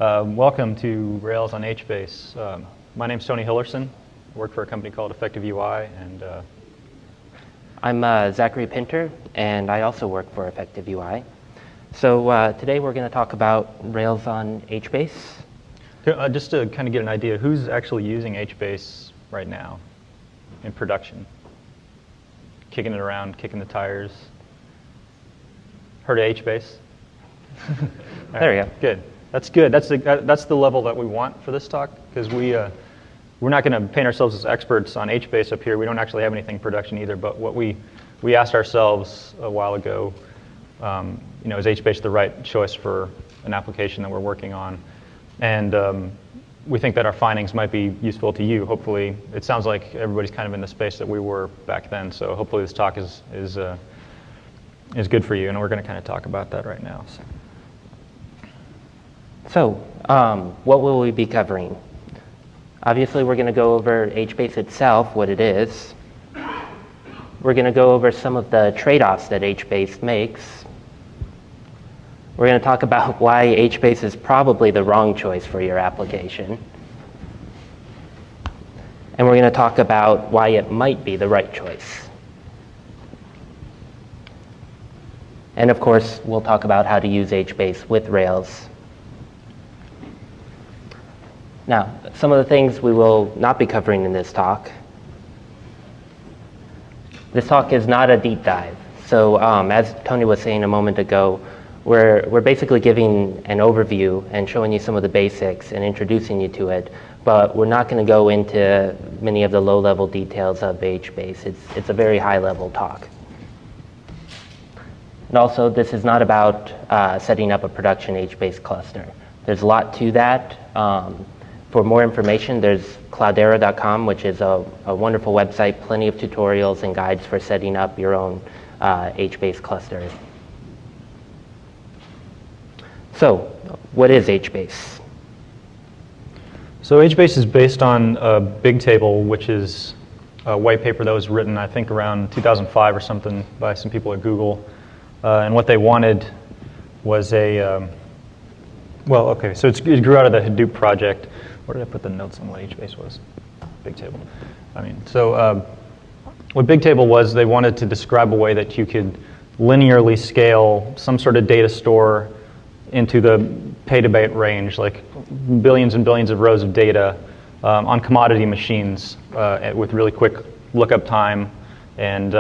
Welcome to Rails on HBase. My name's Tony Hillerson. I work for a company called Effective UI, and I'm Zachary Pinter, and I also work for Effective UI. So today we're going to talk about Rails on HBase. Just to kind of get an idea, who's actually using HBase right now in production? Kicking it around, kicking the tires. Heard of HBase? There you go. Good. That's good. That's the level that we want for this talk, because we're not going to paint ourselves as experts on HBase up here. We don't actually have anything in production either. But what we asked ourselves a while ago, is HBase the right choice for an application that we're working on? And we think that our findings might be useful to you. Hopefully, it sounds like everybody's kind of in the space that we were back then. So hopefully, this talk is good for you, and we're going to kind of talk about that right now. So what will we be covering? Obviously, we're going to go over HBase itself, what it is. We're going to go over some of the trade-offs that HBase makes. We're going to talk about why HBase is probably the wrong choice for your application. And we're going to talk about why it might be the right choice. And of course, we'll talk about how to use HBase with Rails. Now, some of the things we will not be covering in this talk. This talk is not a deep dive. So as Tony was saying a moment ago, we're basically giving an overview and showing you some of the basics and introducing you to it. But we're not going to go into many of the low-level details of HBase. It's a very high-level talk. And also, this is not about setting up a production HBase cluster. There's a lot to that. For more information, there's cloudera.com, which is a wonderful website, plenty of tutorials and guides for setting up your own HBase cluster. So, what is HBase? So HBase is based on BigTable, which is a white paper that was written, I think, around 2005 or something by some people at Google. And what they wanted was so it grew out of the Hadoop project. Where did I put the notes on what HBase was? BigTable. What BigTable was, they wanted to describe a way that you could linearly scale some sort of data store into the petabyte range, like billions and billions of rows of data on commodity machines with really quick lookup time. And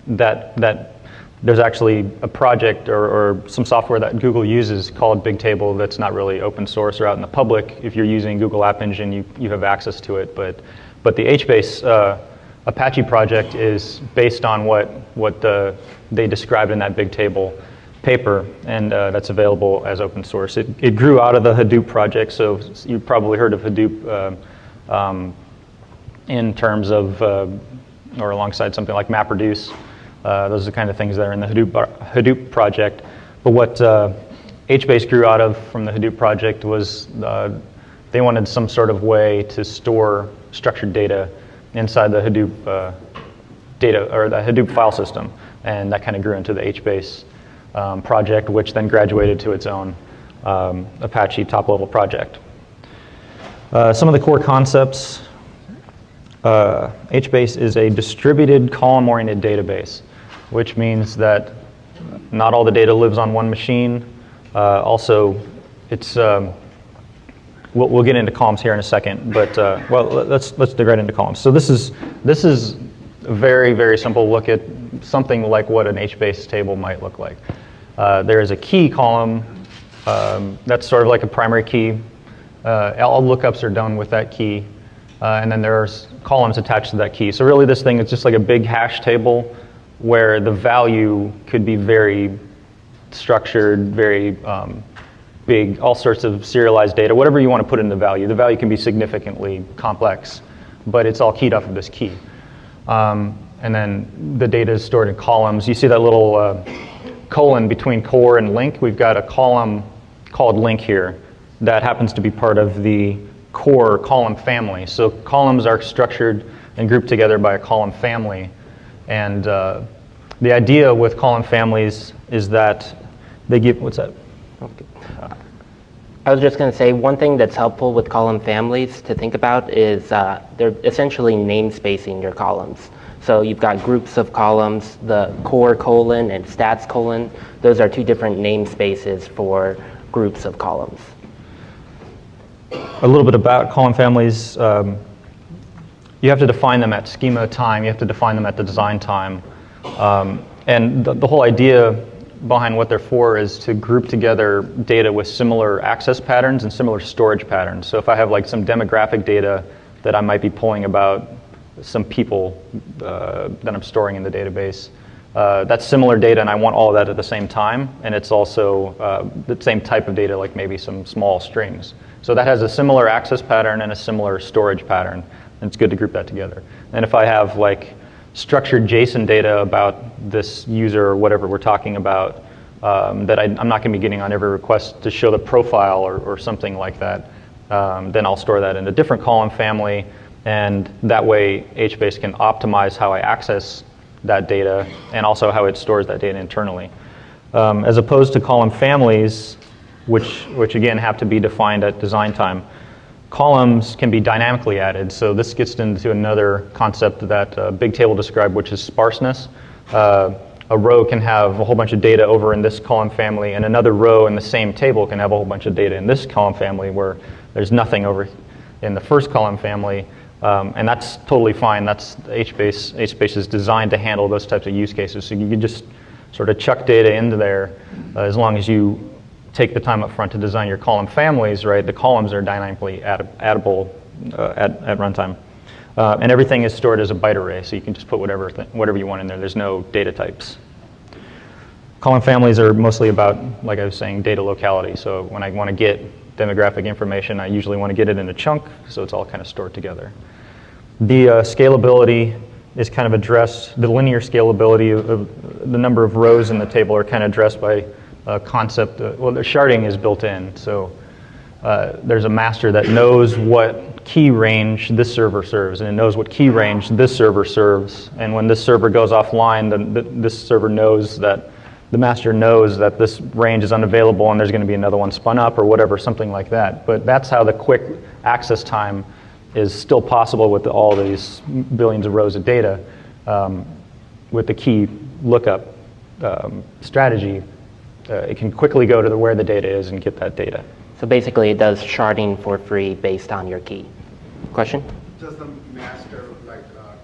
that there's actually a project or some software that Google uses called BigTable that's not really open source or out in the public. If you're using Google App Engine, you have access to it. But the HBase Apache project is based on what they described in that BigTable paper, and that's available as open source. It grew out of the Hadoop project, so you've probably heard of Hadoop in terms of, or alongside something like MapReduce. Those are the kind of things that are in the Hadoop project. But what HBase grew out of from the Hadoop project was they wanted some sort of way to store structured data inside the Hadoop data or the Hadoop file system, and that kind of grew into the HBase project, which then graduated to its own Apache top-level project. Some of the core concepts. HBase is a distributed column-oriented database, which means that not all the data lives on one machine. Also, it's we'll get into columns here in a second, but let's dig right into columns. So this is a very, very simple look at something like what an HBase table might look like. There is a key column that's sort of like a primary key. All lookups are done with that key. And then there's columns attached to that key. So really this thing is just like a big hash table where the value could be very structured, very big, all sorts of serialized data, whatever you want to put in the value. The value can be significantly complex, but it's all keyed off of this key. And then the data is stored in columns. You see that little colon between core and link? We've got a column called link here that happens to be part of the core column family. So columns are structured and grouped together by a column family. And the idea with column families is that they give, what's that? Okay. I was just going to say one thing that's helpful with column families to think about is they're essentially namespacing your columns. So you've got groups of columns, the core colon and stats colon. Those are two different namespaces for groups of columns. A little bit about column families. You have to define them at schema time. You have to define them at the design time. And the whole idea behind what they're for is to group together data with similar access patterns and similar storage patterns. So if I have like some demographic data that I might be pulling about some people that I'm storing in the database, that's similar data and I want all of that at the same time, and it's also the same type of data, like maybe some small strings. So that has a similar access pattern and a similar storage pattern, and it's good to group that together. And if I have like structured JSON data about this user or whatever we're talking about that I'm not going to be getting on every request to show the profile or something like that, then I'll store that in a different column family, and that way HBase can optimize how I access that data and also how it stores that data internally. As opposed to column families, which again have to be defined at design time, columns can be dynamically added. So this gets into another concept that BigTable described, which is sparseness. A row can have a whole bunch of data over in this column family, and another row in the same table can have a whole bunch of data in this column family where there's nothing over in the first column family. And that's totally fine. That's HBase. HBase is designed to handle those types of use cases. So you can just sort of chuck data into there as long as you take the time up front to design your column families, right? The columns are dynamically addable at runtime. And everything is stored as a byte array, so you can just put whatever you want in there. There's no data types. Column families are mostly about, like I was saying, data locality. So when I want to get demographic information, I usually want to get it in a chunk, so it's all kind of stored together. The scalability is kind of addressed. The linear scalability of the number of rows in the table are kind of addressed by a concept. Well, the sharding is built in, so there's a master that knows what key range this server serves, and it knows what key range this server serves. And when this server goes offline, then this server knows that the master knows that this range is unavailable and there's going to be another one spun up or whatever, something like that. But that's how the quick access time is still possible with all these billions of rows of data. With the key lookup strategy, it can quickly go to where the data is and get that data. So basically it does sharding for free based on your key. Question? Does the master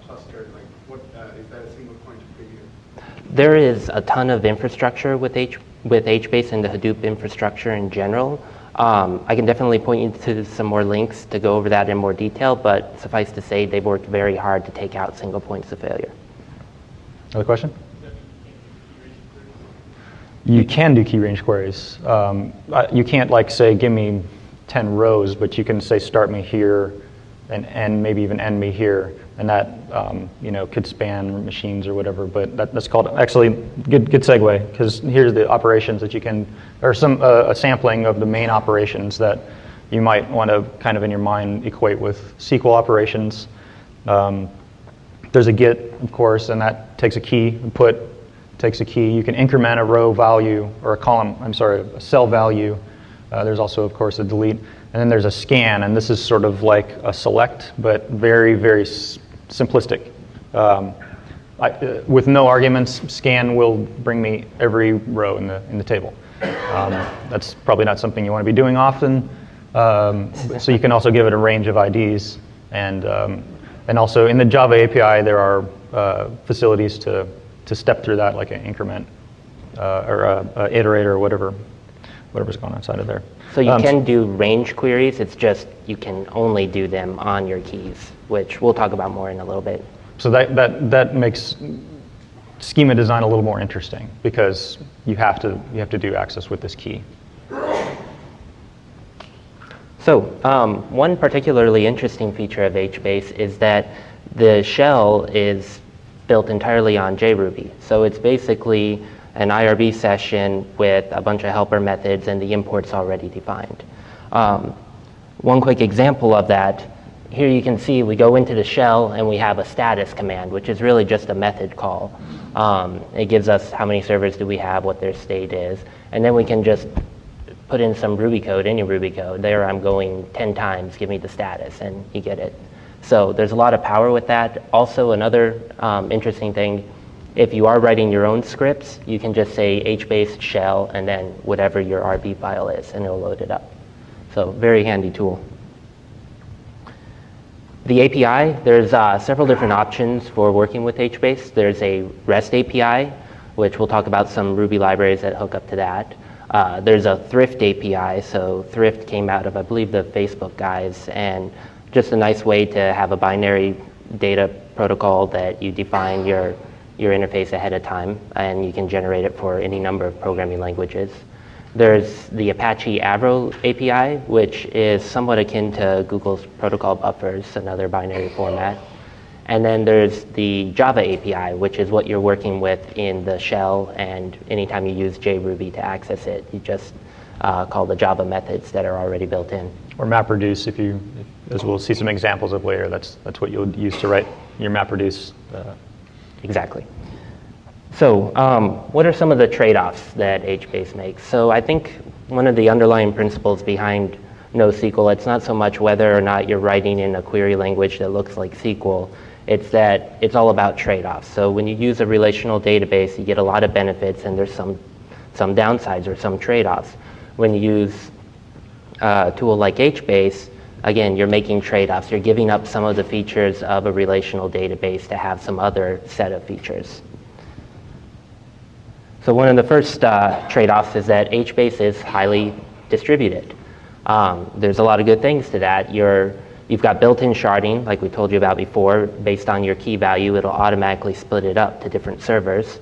cluster, what is that a single point of failure? There is a ton of infrastructure with HBase and the Hadoop infrastructure in general. I can definitely point you to some more links to go over that in more detail, but suffice to say they've worked very hard to take out single points of failure. Other question? You can do key range queries. You can't say give me 10 rows, but you can say start me here and maybe even end me here, and that could span machines or whatever. But that's called actually good segue, because here's the operations that you can, or a sampling of the main operations that you might want to kind of in your mind equate with SQL operations. There's a get, of course, and that takes a key. Put takes a key. You can increment a row value or a cell value. There's also, of course, a delete. And then there's a scan, and this is sort of like a select, but very, very simplistic. With no arguments, scan will bring me every row in the table. That's probably not something you want to be doing often. So you can also give it a range of IDs. And also in the Java API, there are facilities to step through that, like an increment or a iterator or whatever's going on inside of there. So you can do range queries, it's just you can only do them on your keys, which we'll talk about more in a little bit. So that makes schema design a little more interesting, because you have to do access with this key. So one particularly interesting feature of HBase is that the shell is built entirely on JRuby. So it's basically an IRB session with a bunch of helper methods and the imports already defined. One quick example of that, here you can see we go into the shell and we have a status command, which is really just a method call. It gives us how many servers do we have, what their state is, and then we can just put in some Ruby code, any Ruby code. There I'm going 10 times, give me the status, and you get it. So there's a lot of power with that. Also, another interesting thing, if you are writing your own scripts, you can just say hbase shell and then whatever your RB file is, and it'll load it up. So very handy tool. The API, there's several different options for working with HBase. There's a REST API, which we'll talk about some Ruby libraries that hook up to that. There's a Thrift API, so Thrift came out of, I believe, the Facebook guys, and just a nice way to have a binary data protocol that you define your interface ahead of time, and you can generate it for any number of programming languages. There's the Apache Avro API, which is somewhat akin to Google's protocol buffers, another binary format. And then there's the Java API, which is what you're working with in the shell, and anytime you use JRuby to access it, you just call the Java methods that are already built in. Or MapReduce, as we'll see some examples of later, that's what you'll use to write your MapReduce. Exactly. So what are some of the trade-offs that HBase makes? So I think one of the underlying principles behind NoSQL, it's not so much whether or not you're writing in a query language that looks like SQL, it's that it's all about trade-offs. So when you use a relational database, you get a lot of benefits, and there's some downsides or some trade-offs. When you use a tool like HBase, again, you're making trade-offs. You're giving up some of the features of a relational database to have some other set of features. So one of the first trade-offs is that HBase is highly distributed. There's a lot of good things to that. You've got built-in sharding, like we told you about before. Based on your key value, it'll automatically split it up to different servers.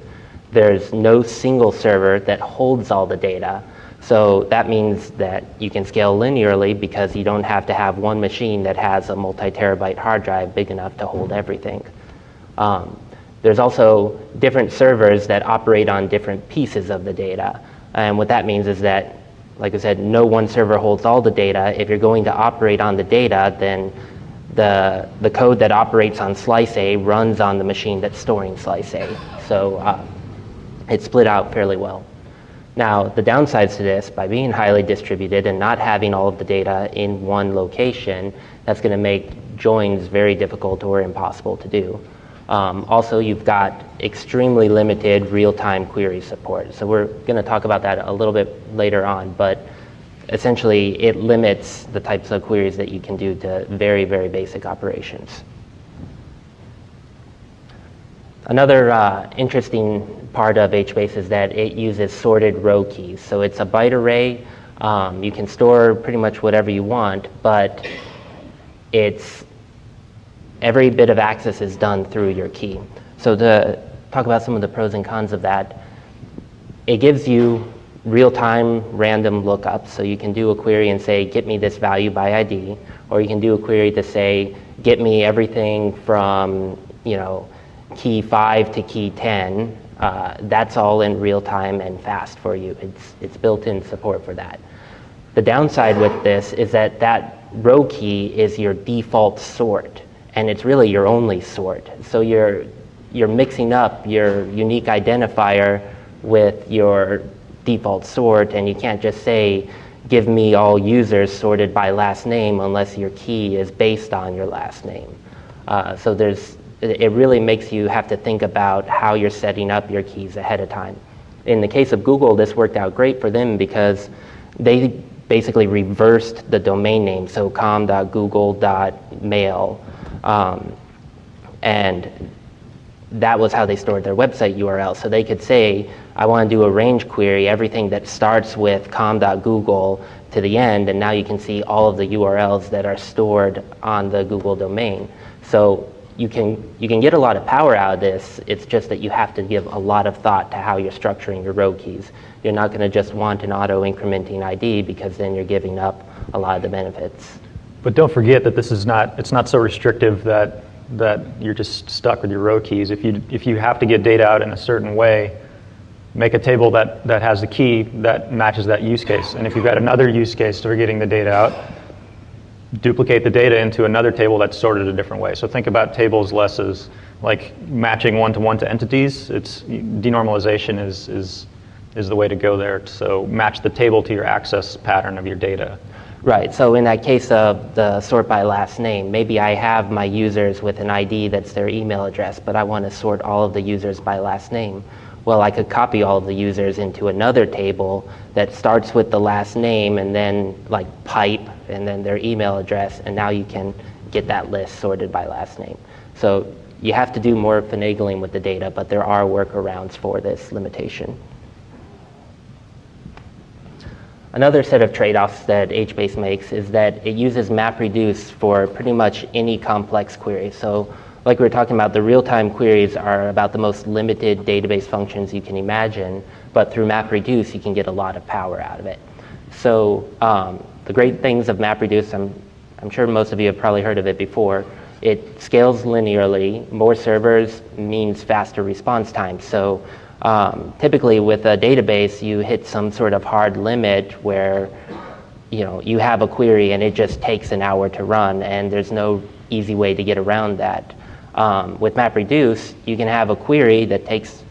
There's no single server that holds all the data. So that means that you can scale linearly because you don't have to have one machine that has a multi-terabyte hard drive big enough to hold everything. There's also different servers that operate on different pieces of the data. And what that means is that, like I said, no one server holds all the data. If you're going to operate on the data, then the code that operates on slice A runs on the machine that's storing slice A. So it's split out fairly well. Now, the downsides to this, by being highly distributed and not having all of the data in one location, that's going to make joins very difficult or impossible to do. Also, you've got extremely limited real-time query support. So we're going to talk about that a little bit later on, but essentially it limits the types of queries that you can do to very, very basic operations. Another interesting part of HBase is that it uses sorted row keys. So it's a byte array. You can store pretty much whatever you want, but every bit of access is done through your key. So to talk about some of the pros and cons of that, it gives you real-time random lookups. So you can do a query and say, get me this value by ID, or you can do a query to say, get me everything from, key 5 to key 10. That's all in real time and fast for you. It's built-in support for that. The downside with this is that row key is your default sort, and it's really your only sort. So you're mixing up your unique identifier with your default sort, and you can't just say, give me all users sorted by last name unless your key is based on your last name. So it really makes you have to think about how you're setting up your keys ahead of time. In the case of Google, this worked out great for them because they basically reversed the domain name, so com.google.mail, and that was how they stored their website URL. So they could say, I want to do a range query, everything that starts with com.google to the end, and now you can see all of the URLs that are stored on the Google domain. So you can get a lot of power out of this. It's just that you have to give a lot of thought to how you're structuring your row keys. You're not going to just want an auto-incrementing ID because then you're giving up a lot of the benefits. But don't forget that it's not so restrictive that you're just stuck with your row keys. If you have to get data out in a certain way, make a table that has a key that matches that use case. And if you've got another use case for getting the data out, duplicate the data into another table that's sorted a different way. So think about tables less as like matching one-to-one to entities. Denormalization is is the way to go there. So match the table to your access pattern of your data. Right, so in that case of the sort by last name, maybe I have my users with an ID that's their email address, but I want to sort all of the users by last name. Well, I could copy all of the users into another table that starts with the last name and then like pipe and then their email address, and now you can get that list sorted by last name. So you have to do more finagling with the data, but there are workarounds for this limitation. Another set of trade-offs that HBase makes is that it uses MapReduce for pretty much any complex query. So like we were talking about, the real-time queries are about the most limited database functions you can imagine, but through MapReduce, you can get a lot of power out of it. So the great things of MapReduce, I'm sure most of you have probably heard of it before. It scales linearly. More servers means faster response time. So typically with a database, you hit some sort of hard limit where you have a query and it just takes an hour to run, and there's no easy way to get around that. With MapReduce, you can have a query that takes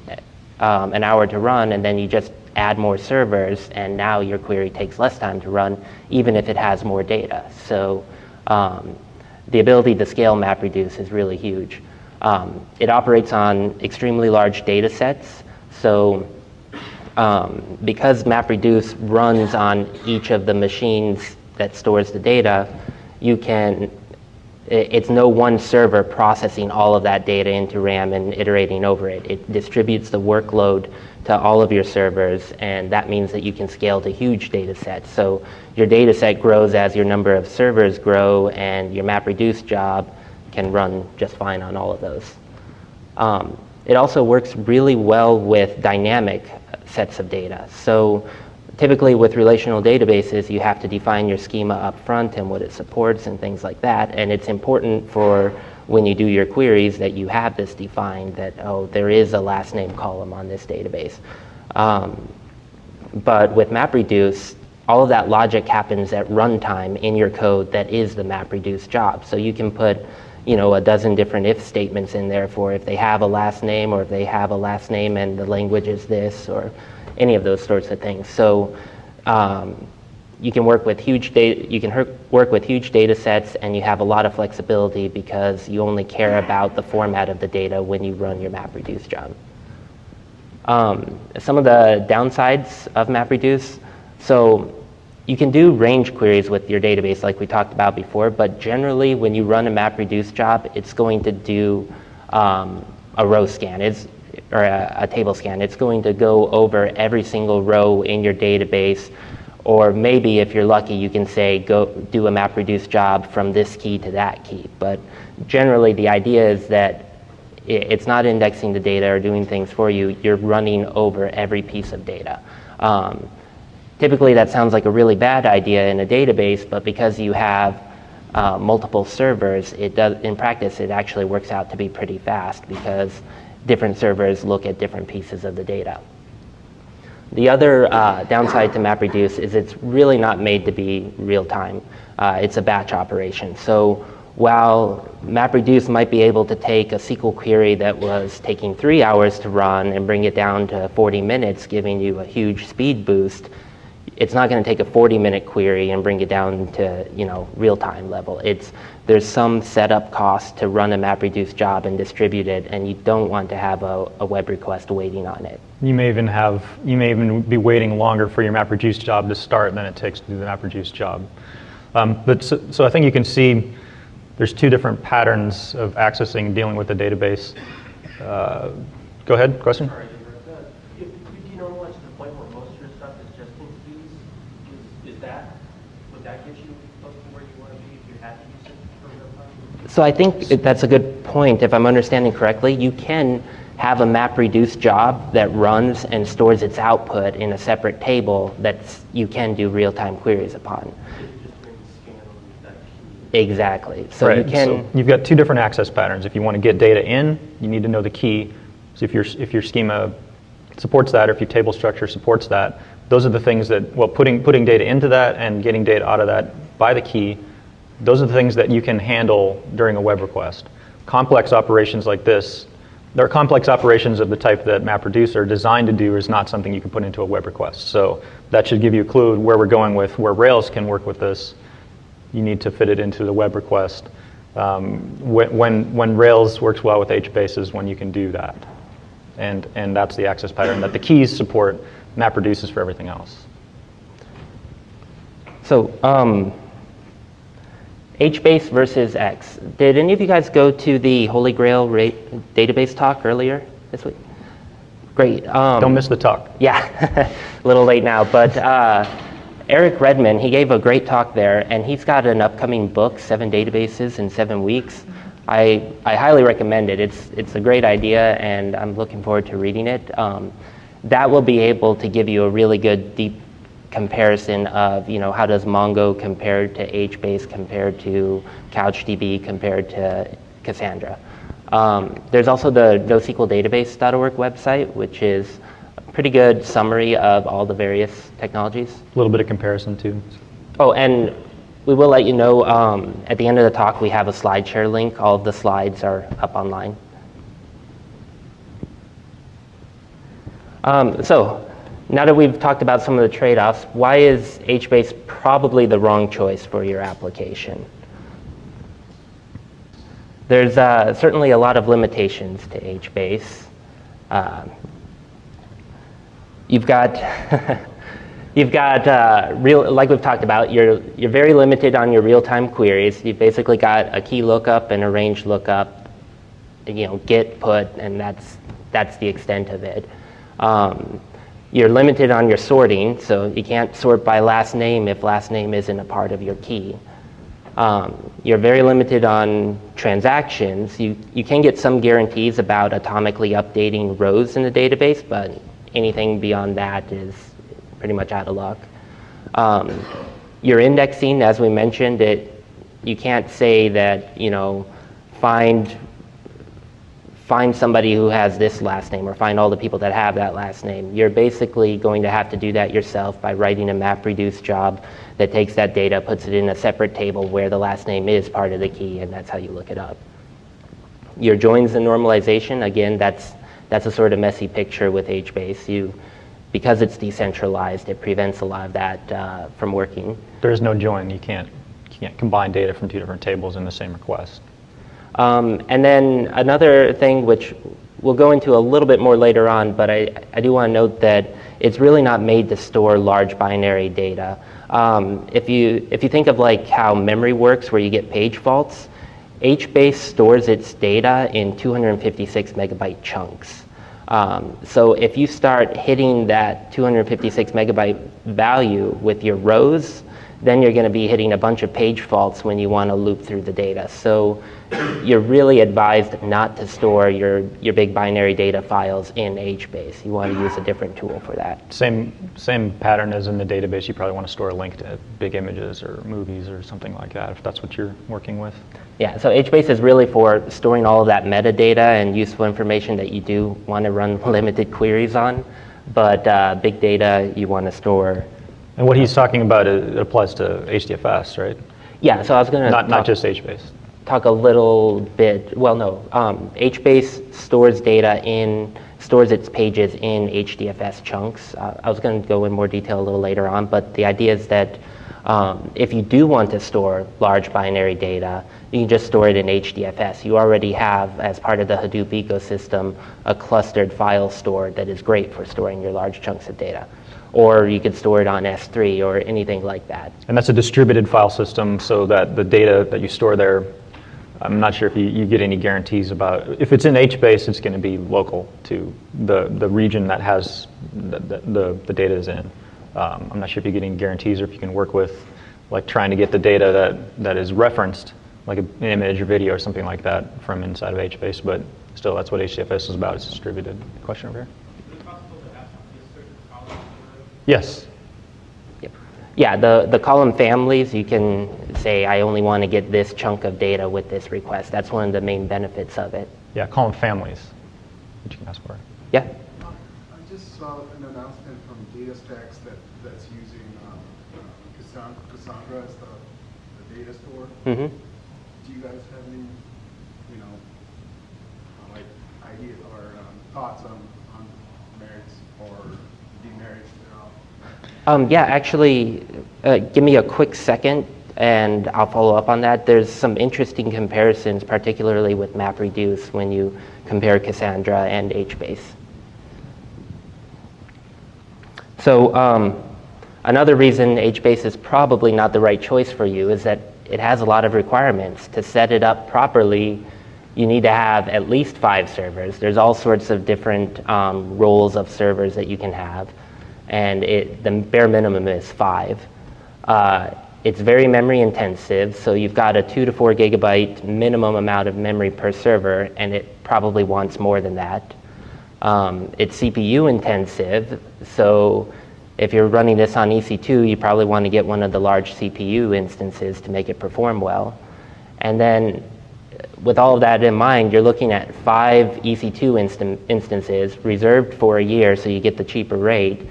an hour to run, and then you just add more servers, and now your query takes less time to run, even if it has more data. So the ability to scale MapReduce is really huge. It operates on extremely large data sets. So because MapReduce runs on each of the machines that stores the data, it's no one server processing all of that data into RAM and iterating over it. It distributes the workload to all of your servers, and that means that you can scale to huge data sets. So your data set grows as your number of servers grow, and your MapReduce job can run just fine on all of those. It also works really well with dynamic sets of data. So typically with relational databases, you have to define your schema up front and what it supports and things like that. And it's important for when you do your queries that you have this defined, that, oh, there is a last name column on this database. But with MapReduce, all of that logic happens at runtime in your code that is the MapReduce job. So you can put a dozen different if statements in there for if they have a last name, or if they have a last name and the language is this, or any of those sorts of things. So you can work with huge data. You can work with huge data sets, and you have a lot of flexibility because you only care about the format of the data when you run your MapReduce job. Some of the downsides of MapReduce. So you can do range queries with your database like we talked about before, but generally when you run a MapReduce job, it's going to do a row scan. Or a table scan. It's going to go over every single row in your database, or maybe if you're lucky, you can say, go do a MapReduce job from this key to that key. But generally, the idea is that it's not indexing the data or doing things for you. You're running over every piece of data. Typically, that sounds like a really bad idea in a database, but because you have multiple servers, in practice, it actually works out to be pretty fast because different servers look at different pieces of the data. The other downside to MapReduce is it's really not made to be real time. It's a batch operation. So while MapReduce might be able to take a SQL query that was taking 3 hours to run and bring it down to 40 minutes, giving you a huge speed boost, it's not going to take a 40-minute query and bring it down to real-time level. There's some setup cost to run a MapReduce job and distribute it, and you don't want to have a web request waiting on it. You may even be waiting longer for your MapReduce job to start than it takes to do the MapReduce job. So I think you can see there's two different patterns of accessing and dealing with the database. Go ahead, question? Sorry, if you normalize to the point where most of your stuff is just in queues, would that get you close to where you want to be if you had to use it for real time? So I think that's a good point. If I'm understanding correctly, you can have a MapReduce job that runs and stores its output in a separate table that you can do real-time queries upon. Exactly. So right. you can. So you've got two different access patterns. If you want to get data in, you need to know the key. So if your schema supports that, or if your table structure supports that, those are the things that, putting data into that and getting data out of that by the key, those are the things that you can handle during a web request. Complex operations like this, there are complex operations of the type that MapReduce are designed to do is not something you can put into a web request. So that should give you a clue where we're going with where Rails can work with this. You need to fit it into the web request. When Rails works well with HBase is when you can do that. And that's the access pattern that the keys support. MapReduce is for everything else. So HBase versus X. Did any of you guys go to the Holy Grail database talk earlier this week? Great. Don't miss the talk. Yeah, a little late now, but Eric Redmond, he gave a great talk there, and he's got an upcoming book, 7 Databases in 7 Weeks. I highly recommend it. It's a great idea, and I'm looking forward to reading it. That will be able to give you a really good, deep comparison of, how does Mongo compare to HBase, compared to CouchDB, compared to Cassandra. There's also the NoSQLdatabase.org website, which is a pretty good summary of all the various technologies. A little bit of comparison too. Oh, and we will let you know at the end of the talk we have a SlideShare link. All of the slides are up online. So now that we've talked about some of the trade-offs, why is HBase probably the wrong choice for your application? There's certainly a lot of limitations to HBase. You've got like we've talked about, you're very limited on your real-time queries. You've basically got a key lookup and a range lookup, get, put, and that's the extent of it. You're limited on your sorting, so you can't sort by last name if last name isn't a part of your key. You're very limited on transactions. You can get some guarantees about atomically updating rows in the database, but anything beyond that is pretty much out of luck. Your indexing, as we mentioned, you can't say that, find somebody who has this last name or find all the people that have that last name. You're basically going to have to do that yourself by writing a MapReduce job that takes that data, puts it in a separate table where the last name is part of the key, and that's how you look it up. Your joins and normalization, again, that's a sort of messy picture with HBase. Because it's decentralized, it prevents a lot of that from working. There is no join. You can't combine data from 2 different tables in the same request. And then another thing which we'll go into a little bit more later on, but I do want to note that it's really not made to store large binary data. If you think of like how memory works, where you get page faults, HBase stores its data in 256 megabyte chunks. So if you start hitting that 256 megabyte value with your rows, then you're going to be hitting a bunch of page faults when you want to loop through the data. So you're really advised not to store your big binary data files in HBase. You want to use a different tool for that. Same pattern as in the database. You probably want to store a link to big images or movies or something like that, if that's what you're working with. Yeah, so HBase is really for storing all of that metadata and useful information that you do want to run limited queries on. But big data, you want to store. And what he's talking about, it applies to HDFS, right? Yeah, so I was going to not just HBase. Talk a little bit. Well, no, HBase stores its pages in HDFS chunks. I was going to go in more detail a little later on, but the idea is that if you do want to store large binary data, you can just store it in HDFS. You already have, as part of the Hadoop ecosystem, a clustered file store that is great for storing your large chunks of data. Or you could store it on S3 or anything like that. And that's a distributed file system, so that the data that you store there, I'm not sure if you get any guarantees about, if it's in HBase, it's going to be local to the region that has the data is in. I'm not sure if you get any guarantees or if you can work with like trying to get the data that is referenced, like an image or video or something like that from inside of HBase, but still that's what HDFS is about, it's distributed. Question over here? Yes. Yep. Yeah, the column families, you can say, I only want to get this chunk of data with this request. That's one of the main benefits of it. Yeah, column families, which you can ask for. Yeah? I just saw an announcement from DataStax that's using Cassandra as the data store. Mm-hmm. Do you guys have any, like ideas or thoughts on merits or demerits thereof? Yeah, actually, give me a quick second and I'll follow up on that. There's some interesting comparisons, particularly with MapReduce when you compare Cassandra and HBase. So another reason HBase is probably not the right choice for you is that it has a lot of requirements. To set it up properly, you need to have at least 5 servers. There's all sorts of different roles of servers that you can have, and the bare minimum is 5. It's very memory intensive, so you've got a 2 to 4 gigabyte minimum amount of memory per server, and it probably wants more than that. It's CPU intensive, so if you're running this on EC2, you probably want to get one of the large CPU instances to make it perform well. And then with all of that in mind, you're looking at 5 EC2 instances reserved for a year, so you get the cheaper rate.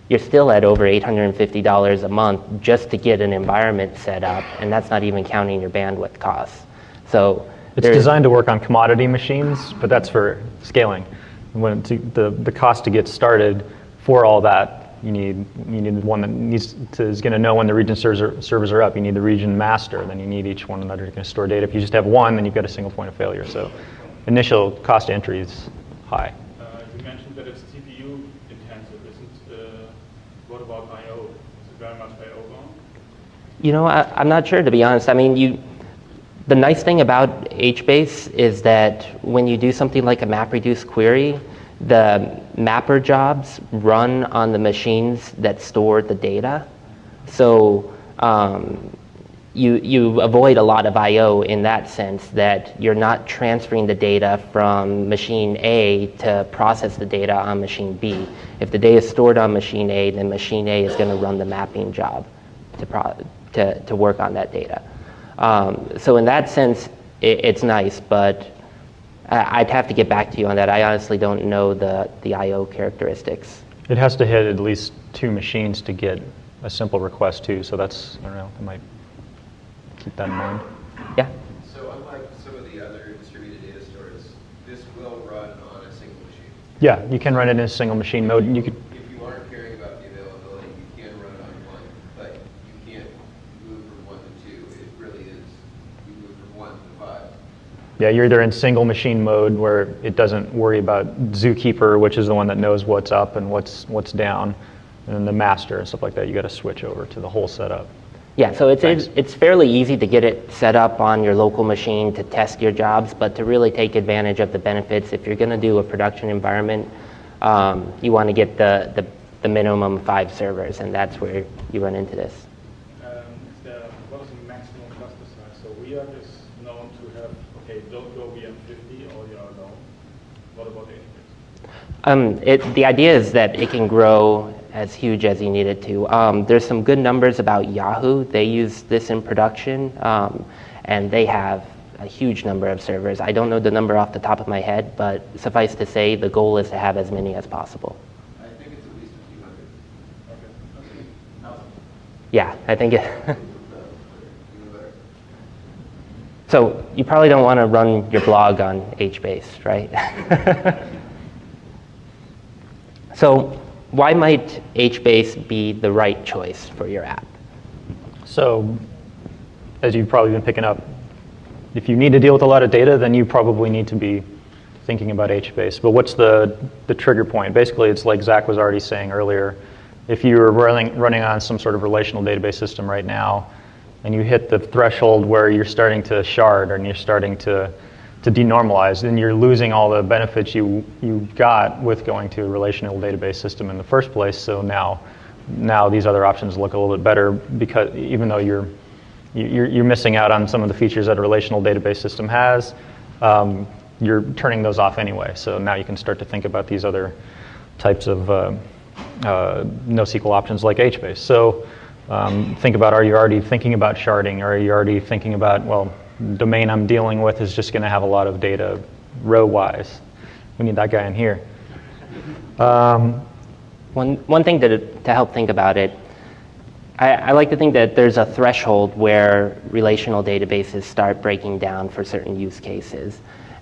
You're still at over $850 a month just to get an environment set up, and that's not even counting your bandwidth costs. So it's designed to work on commodity machines, but that's for scaling. When the cost to get started for all that, you need one that is going to know when the region servers are up. You need the region master, then you need each one that are going to store data. If you just have one, then you've got a single point of failure. So initial cost to entry is high. You mentioned that it's CPU intensive. What about I/O? Is it very much I/O bound? You know, I'm not sure, to be honest. I mean, the nice thing about HBase is that when you do something like a MapReduce query, the mapper jobs run on the machines that store the data. So you avoid a lot of I/O in that sense, that you're not transferring the data from machine A to process the data on machine B. If the data is stored on machine A, then machine A is going to run the mapping job to work on that data. So in that sense, it's nice, but I'd have to get back to you on that. I honestly don't know the I/O characteristics. It has to hit at least 2 machines to get a simple request too, so that's, I don't know, I might keep that in mind. Yeah? So unlike some of the other distributed data stores, this will run on a single machine. Yeah, you can run it in a single machine mode. You could. If you aren't caring about the availability, you can run it on one, but you can't move from 1 to 2. It really is, you move from 1 to 5. Yeah, you're either in single machine mode where it doesn't worry about Zookeeper, which is the one that knows what's up and what's down, and then the master and stuff like that. You got to switch over to the whole setup. Yeah, so it's fairly easy to get it set up on your local machine to test your jobs, but to really take advantage of the benefits, if you're going to do a production environment, you want to get the minimum 5 servers, and that's where you run into this. What is the maximum cluster size? So we are just known to have, okay, don't go beyond 50 or you're alone. What about HBase? The idea is that it can grow as huge as you need it to. There's some good numbers about Yahoo. They use this in production, and they have a huge number of servers. I don't know the number off the top of my head, but suffice to say, the goal is to have as many as possible. I think it's at least a few hundred. Okay. Yeah, I think it. Even better. So you probably don't want to run your blog on HBase, right? So why might HBase be the right choice for your app? So, as you've probably been picking up, if you need to deal with a lot of data, then you probably need to be thinking about HBase. But what's the trigger point? Basically, it's like Zach was already saying earlier. If you're running on some sort of relational database system right now, and you hit the threshold where you're starting to shard and you're starting to denormalize, then you're losing all the benefits you got with going to a relational database system in the first place. So now these other options look a little bit better, because even though you're missing out on some of the features that a relational database system has, you're turning those off anyway. So now you can start to think about these other types of NoSQL options like HBase. So think about, are you already thinking about sharding? Or are you already thinking about, well, domain I'm dealing with is just going to have a lot of data row-wise. We need that guy in here. One thing to help think about it, I like to think that there's a threshold where relational databases start breaking down for certain use cases.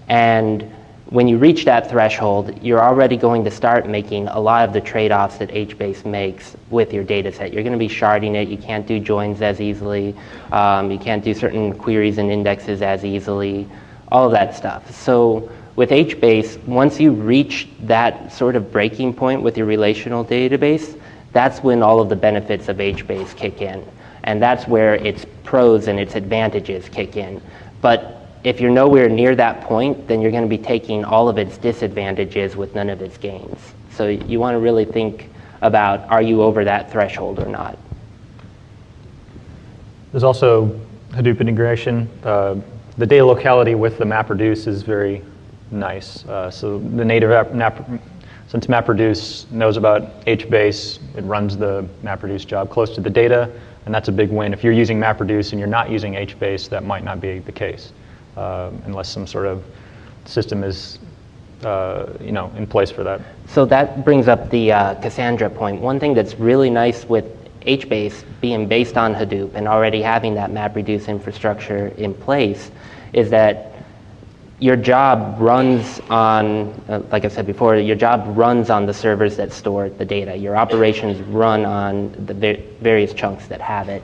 And when you reach that threshold, you're already going to start making a lot of the trade-offs that HBase makes with your data set. You're going to be sharding it. You can't do joins as easily. You can't do certain queries and indexes as easily, all of that stuff. So with HBase, once you reach that sort of breaking point with your relational database, that's when all of the benefits of HBase kick in. And that's where its pros and its advantages kick in. But if you're nowhere near that point, then you're going to be taking all of its disadvantages with none of its gains. So you want to really think about, are you over that threshold or not? There's also Hadoop integration. The data locality with the MapReduce is very nice. So the native since MapReduce knows about HBase, it runs the MapReduce job close to the data, and that's a big win. If you're using MapReduce and you're not using HBase, that might not be the case. Unless some sort of system is in place for that. So that brings up the Cassandra point. One thing that's really nice with HBase being based on Hadoop and already having that MapReduce infrastructure in place is that your job runs on, like I said before, your job runs on the servers that store the data. Your operations run on the various chunks that have it.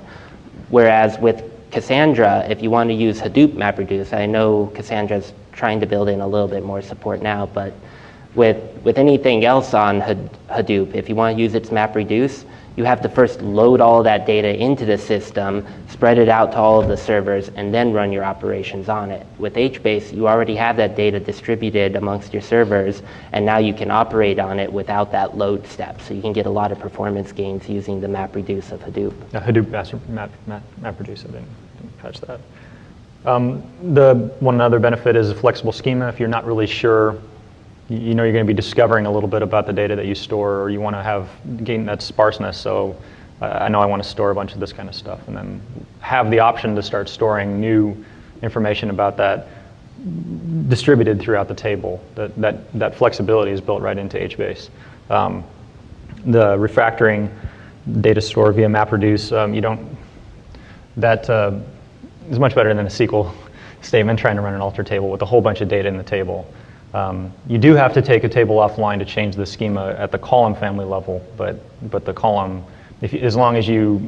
Whereas with Cassandra, if you want to use Hadoop MapReduce, I know Cassandra's trying to build in a little bit more support now, but with anything else on Hadoop, if you want to use its MapReduce, you have to first load all of that data into the system, spread it out to all of the servers, and then run your operations on it. With HBase, you already have that data distributed amongst your servers, and now you can operate on it without that load step. So you can get a lot of performance gains using the MapReduce of Hadoop. Hadoop MapReduce, I didn't catch that. The one other benefit is a flexible schema. If you're not really sure, you know you're going to be discovering a little bit about the data that you store, or you want to gain that sparseness. So I know I want to store a bunch of this kind of stuff, and then have the option to start storing new information about that distributed throughout the table. That flexibility is built right into HBase. The refactoring data store via MapReduce, that is much better than a SQL statement trying to run an alter table with a whole bunch of data in the table. You do have to take a table offline to change the schema at the column family level, but the column, as long as you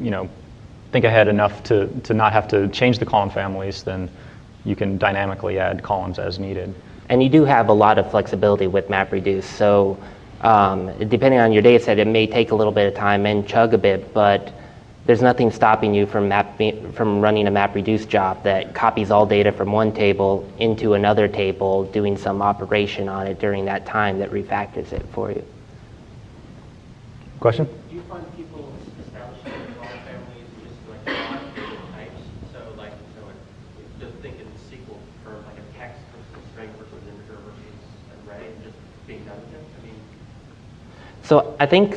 think ahead enough to not have to change the column families, then you can dynamically add columns as needed. And you do have a lot of flexibility with MapReduce. So depending on your data set, it may take a little bit of time and chug a bit, but there's nothing stopping you from running a MapReduce job that copies all data from one table into another table, doing some operation on it during that time that refactors it for you. Question? Do you find people establishing column families just like on data types? So just thinking SQL for like a text versus a string versus integer versus an array, and just being done with it? So I think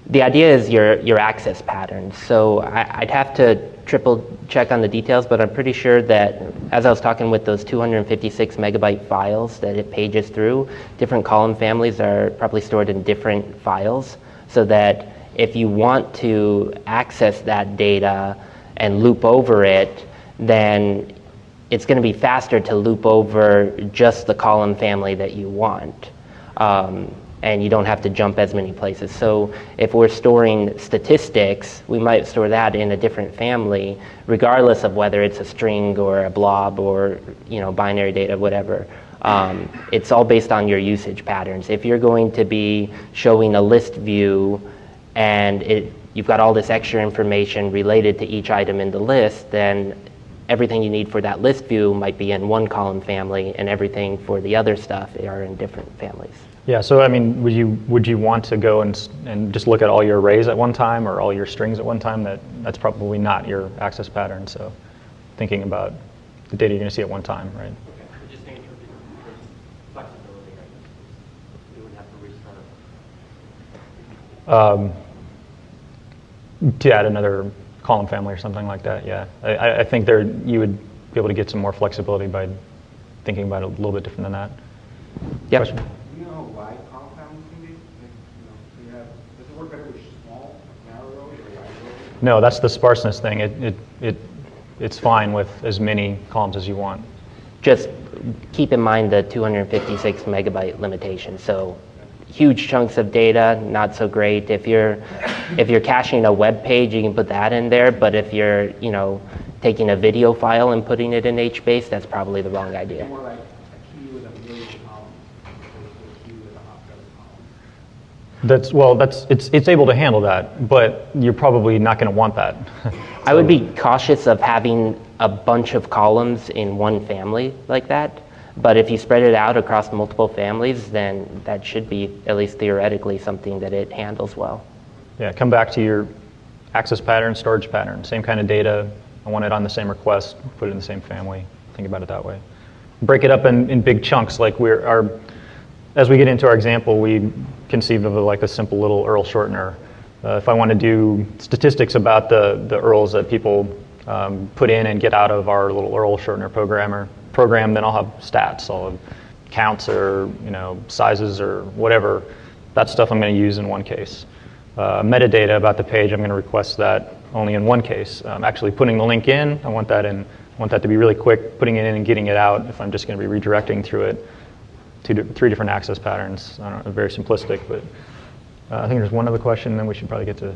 the idea is your access patterns. So I'd have to triple check on the details, but I'm pretty sure that as I was talking with those 256 megabyte files that it pages through, different column families are probably stored in different files, so that if you want to access that data and loop over it, then it's going to be faster to loop over just the column family that you want. And you don't have to jump as many places. So if we're storing statistics, we might store that in a different family, regardless of whether it's a string or a blob or binary data, whatever. It's all based on your usage patterns. If you're going to be showing a list view and you've got all this extra information related to each item in the list, then everything you need for that list view might be in one column family, and everything for the other stuff are in different families. Yeah, so I mean, would you want to go and just look at all your arrays at one time or all your strings at one time? That's probably not your access pattern. So thinking about the data you're going to see at one time, right? Okay. Just thinking for flexibility, right? We wouldn't have to restart. To add another column family or something like that, yeah. I think you would be able to get some more flexibility by thinking about it a little bit different than that. Yep. Question? Do you know how wide column families can be? Does it work better with small, narrow rows or wide rows? No, that's the sparseness thing. It's fine with as many columns as you want. Just keep in mind the 256 megabyte limitation. So huge chunks of data, not so great. If you're caching a web page, you can put that in there. But if you're taking a video file and putting it in HBase, that's probably the wrong idea. More like a key with a million columns, opposed to a key with 100 columns. It's able to handle that, but you're probably not going to want that. I would be cautious of having a bunch of columns in one family like that. But if you spread it out across multiple families, then that should be, at least theoretically, something that it handles well. Yeah, come back to your access pattern, storage pattern, same kind of data. I want it on the same request, put it in the same family. Think about it that way. Break it up in big chunks. Like as we get into our example, we conceived of like a simple little URL shortener. If I want to do statistics about the URLs that people put in and get out of our little URL shortener program, then I'll have stats. I'll have counts or sizes or whatever. That stuff I'm going to use in one case. Metadata about the page, I'm going to request that only in one case. Actually putting the link in, I want that to be really quick. Putting it in and getting it out, if I'm just going to be redirecting through it, three different access patterns. I don't know, very simplistic, but I think there's one other question, and then we should probably get to.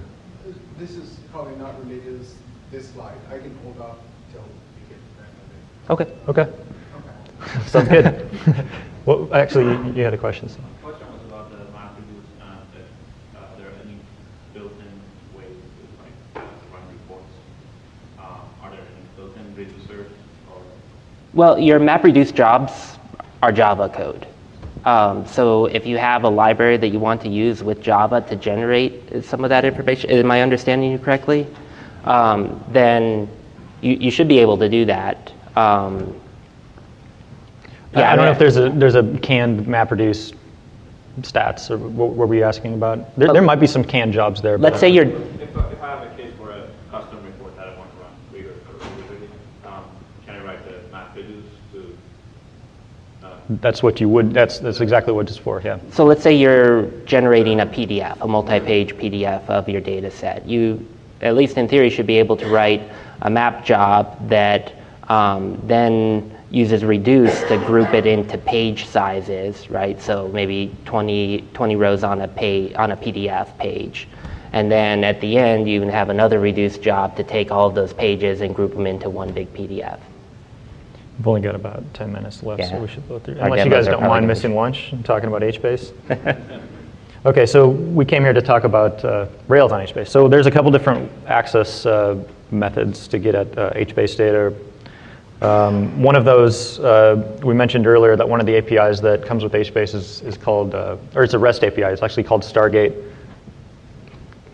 This is probably not related to this slide. I can hold off till you get back on it. Okay. Sounds good. Well, actually, you had a question. So. The question was about the MapReduce, are there any built-in ways to run reports? Are there any built-in reducers? Well, your MapReduce jobs are Java code. So if you have a library that you want to use with Java to generate some of that information, am I understanding you correctly? Then you should be able to do that. I don't know if there's a canned MapReduce stats, or what were we asking about? There might be some canned jobs there. Let's say you're. If I have a case for a custom report that I want to run can I write the MapReduce to? That's what you would. That's exactly what it's for. Yeah. So let's say you're generating a PDF, a multi-page PDF of your data set. You, at least in theory, should be able to write a map job that then uses reduce to group it into page sizes, right? So maybe 20 rows on a PDF page. And then at the end, you have another reduce job to take all of those pages and group them into one big PDF. We've only got about 10 minutes left, so we should go through. Our Unless you demos guys are don't probably mind missing lunch and talking about HBase. Okay, so we came here to talk about Rails on HBase. So there's a couple different access methods to get at HBase data. One of those, we mentioned earlier that one of the APIs that comes with HBase is called, or it's a REST API. It's actually called Stargate.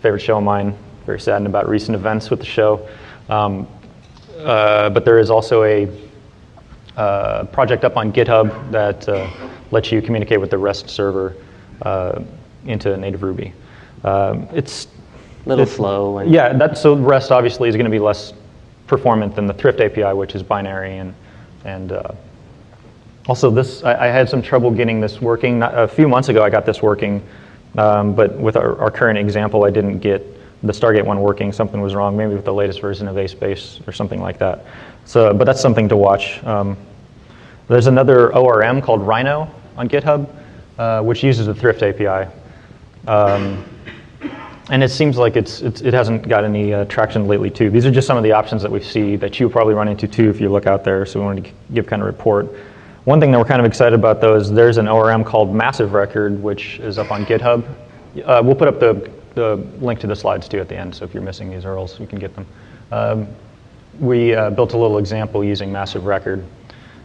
Favorite show of mine. Very saddened about recent events with the show. But there is also a project up on GitHub that lets you communicate with the REST server into native Ruby. It's a little slow. Yeah, so REST obviously is going to be less performant than the Thrift API, which is binary, and also this. I had some trouble getting this working. A few months ago, I got this working, but with our current example, I didn't get the Stargate one working. Something was wrong, maybe with the latest version of HBase or something like that. So, but that's something to watch. There's another ORM called Rhino on GitHub, which uses the Thrift API. And it seems like it hasn't got any traction lately too. These are just some of the options that we see that you'll probably run into too if you look out there. So we wanted to give kind of a report. One thing that we're kind of excited about though is there's an ORM called Massive Record, which is up on GitHub. We'll put up the link to the slides too at the end. So if you're missing these URLs, you can get them. We built a little example using Massive Record.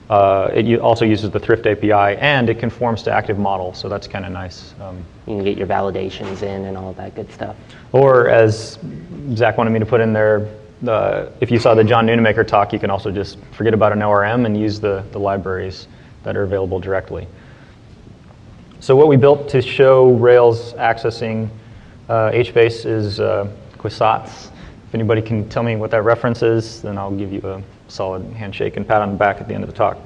It also uses the Thrift API, and it conforms to active model, so that's kind of nice. You can get your validations in and all that good stuff. Or as Zach wanted me to put in there, if you saw the John Nunemaker talk, you can also just forget about an ORM and use the libraries that are available directly. So what we built to show Rails accessing HBase is Quissats. If anybody can tell me what that reference is, then I'll give you a solid handshake and pat on the back at the end of the talk.